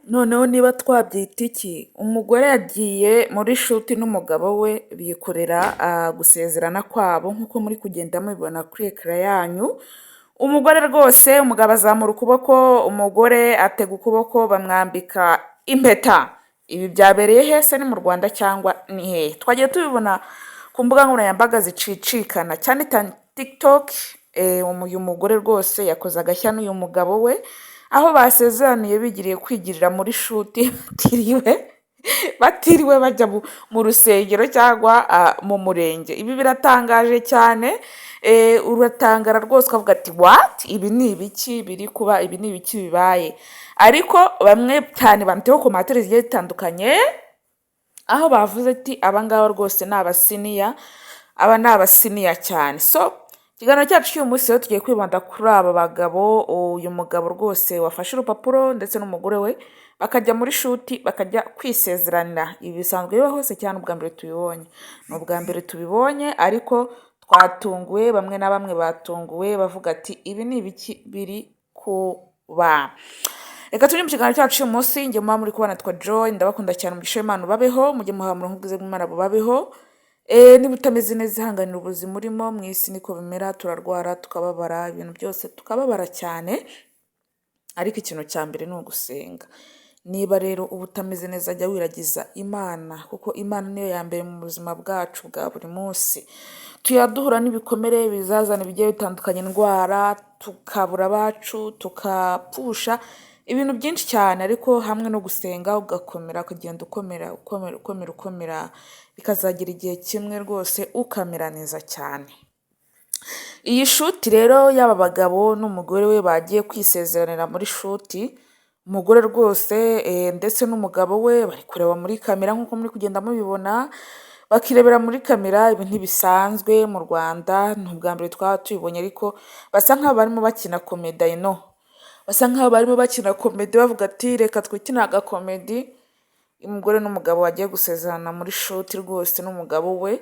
Noneho niba twabyita iki, umugore yagiye muri shuti n'umugabo we bikorera gusezerana kwabo nk'uko muri kugenda mubibona kuri ekara yanyu. Umugore rwose, umugabo azamura ukuboko, umugore atega ukuboko bamwambika impeta. Ibi byabereye hese ni mu Rwanda cyangwa ni hehe? Twagiye tubibona ku mbuga nkoranyambaga zicicikana cyane cyane TikTok. Uyu mugore rwose yakoze agashya n'uyu mugabo we, aho basezeraniye bigiriye kwigirira muri shuti batiriwe bajya mu rusengero cyangwa mu murenge. Ibi biratangaje cyane, uratangara rwose ukavuga ati wati, ibi ni ibiki biri kuba, ibi ni ibiki bibaye. Ariko bamwe cyane banditseho komantere zigiye zitandukanye, aho bavuze ati abangaba rwose ni abasiniya, aba ni abasiniya cyane. So ikiganiro cyacu cy'uyu munsi rero tugiye kwibanda kuri aba bagabo. Uyu mugabo rwose wafashe urupapuro ndetse n'umugore we bakajya muri shuti bakajya kwisezeranira. Ibi bisanzwe biba hose cyane, ubwa mbere tubibonye. Ni ubwa mbere tubibonye ariko twatunguwe, bamwe na bamwe batunguwe bavuga ati ibi ni ibiki biri kuba. Reka tujye mu kiganiro cyacu cy'uyu munsi. Njye muba muri kubona twa Joy, ndabakunda cyane, umugisha w'Imana ubabeho, mujye muha murongo ubwiza bw'Imana bubabeho. Niba utameze neza ihanganira ubuzima urimo, mu isi niko bimera, turarwara tukababara, ibintu byose tukababara cyane, ariko ikintu cya mbere ni ugusenga. Niba rero uba utameze neza jya wiragiza Imana, kuko Imana niyo ya mbere mu buzima bwacu bwa buri munsi. Duhura n'ibikomere bizazana bigiye bitandukanye, indwara, tukabura abacu, tukapfusha ibintu byinshi cyane, ariko hamwe no gusenga ugakomera, ukagenda ukomera, bikazagira igihe kimwe rwose ukamera neza cyane. Iyi shuti rero y'aba bagabo n'umugore we bagiye kwisezeranira muri shuti, umugore rwose ndetse n'umugabo we bari kureba muri kamera nk'uko muri kugenda mubibona, bakirebera muri kamera. Ibi ntibisanzwe mu Rwanda, ni ubwa mbere twaba tubibonye, ariko basa nk'aho barimo bakina komedi. Basa nk'aho barimo bakina komedi bavuga ati reka twikine agakomedi. Umugore n'umugabo bagiye gusezerana muri shuti rwose n'umugabo we,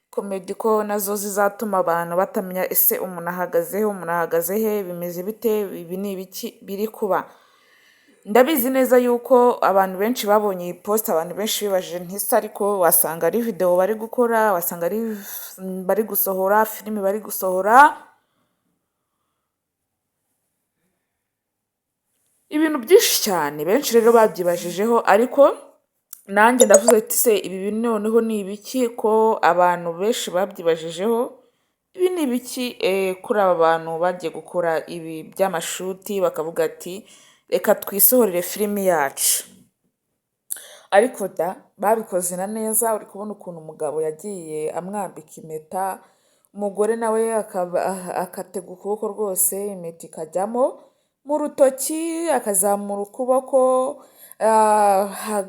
komedi ko nazo zizatuma abantu batamenya ese umuntu ahagaze he, bimeze bite, ibi ni ibiki biri kuba. Ndabizi neza yuko abantu benshi babonye iyi post, abantu benshi bibajije ntise, ariko wasanga ari video bari gukora, wasanga ari bari gusohora filime, bari gusohora ibintu byinshi cyane. Benshi rero babyibajijeho, ariko nanjye ndavuze ati se ibi noneho ni ibiki ko abantu benshi babyibajijeho? Ibi ni ibiki kuri aba bantu bagiye gukora ibi by'amashuti bakavuga ati reka twisohorere filimi yacu? Ariko babikoze na neza. Uri kubona ukuntu umugabo yagiye amwambika impeta, umugore nawe akatega ukuboko rwose, impeta ikajyamo mu rutoki, akazamura ukuboko,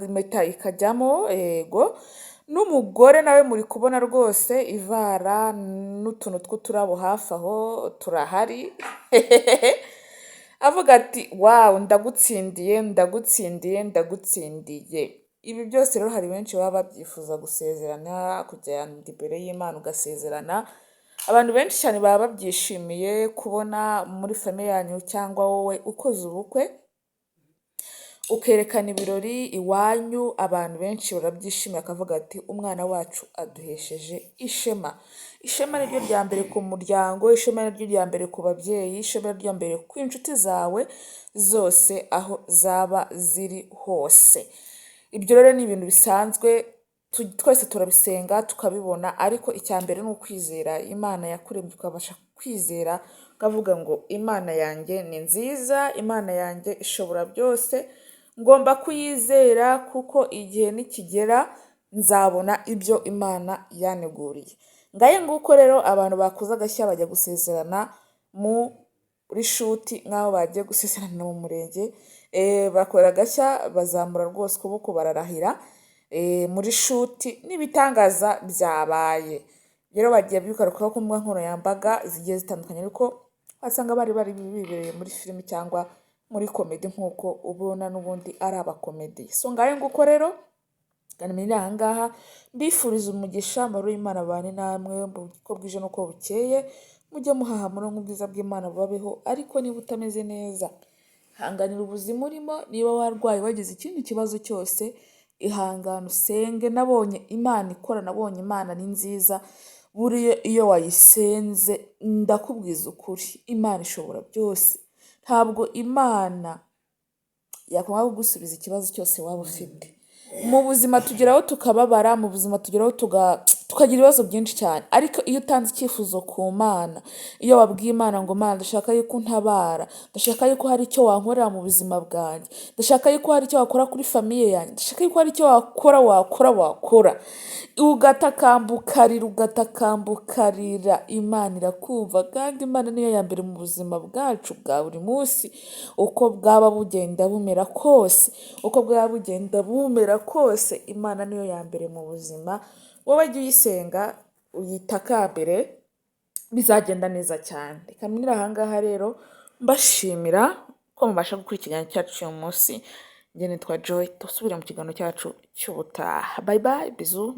impeta ikajyamo. Yego, n'umugore nawe muri kubona rwose ivara n'utuntu tw'uturabo hafi aho turahari avuga ati wawu, ndagutsindiye. Ibi byose rero hari benshi baba babyifuza gusezerana, kujya imbere y'Imana ugasezerana. Abantu benshi cyane baba babyishimiye kubona muri famiye yanyu cyangwa wowe ukoze ubukwe ukerekana ibirori iwanyu. Abantu benshi barabyishimiye, akavuga ati umwana wacu aduhesheje ishema. Ishema ni ryo rya mbere ku muryango, ishema ni ryo rya mbere ku babyeyi, ishema ni ryo rya mbere ku inshuti zawe zose aho zaba ziri hose. Ibyo rero ni ibintu bisanzwe, twese turabisenga tukabibona, ariko icya mbere ni ukwizera Imana yakuremye, ukabasha kwizera ukavuga ngo Imana yanjye ni nziza, Imana yanjye ishobora byose, ngomba kuyizera kuko igihe nikigera nzabona ibyo Imana yaneguriye. Ngaye nguko rero abantu bakoze agashya bajya gusezerana muri shuti nk'aho bagiye gusezerana mu murenge. Bakora agashya bazamura rwose ukuboko bararahira muri shuti, n'ibitangaza byabaye. Rero bagiye bigarukaho ku mbuga nkoranyambaga zigiye zitandukanye, ariko wasanga bari bibereye muri filimi cyangwa muri komedi nk'uko ubona n'ubundi ari abakomedi. So ngayo nguko rero ganimira aha ngaha, mbifuriza umugisha muri Imana abane namwe uko bwije n'uko bukeye, mujye muhaha murongo ubwiza bw'Imana bubabeho. Ariko niba utameze neza hanganira ubuzima urimo, niba warwaye wagize ikindi kibazo cyose, ihangane usenge. Nabonye Imana ikora, nabonye Imana ni nziza, buriya iyo wayisenze ndakubwiza ukuri, Imana ishobora byose. Ntabwo Imana yakwanga kugusubiza ikibazo cyose waba ufite. Mu buzima tugeraho tukababara, mu buzima tugeraho tukagira ibibazo byinshi cyane, ariko iyo utanze icyifuzo ku Mana, iyo wabwiye Imana ngo Mana ndashaka yuko untabara, ndashaka yuko hari icyo wankorera mu buzima bwanjye, ndashaka yuko hari icyo wakora kuri famiye yanjye, ndashaka yuko hari icyo wakora, ugatakamba ukarira, Imana irakumva. Kandi Imana niyo ya mbere mu buzima bwacu bwa buri munsi, uko bwaba bugenda bumera kose, Imana niyo ya mbere mu buzima. Wowe jya uyisenga, uyitakambire, bizagenda neza cyane. Reka mpinire aha ngaha rero mbashimira ko mubasha gukurikira ikiganiro cyacu cy'uyu munsi. Njye nitwa Joy, dusubire mu kiganiro cyacu cy'ubutaha. Bye bye, bizu.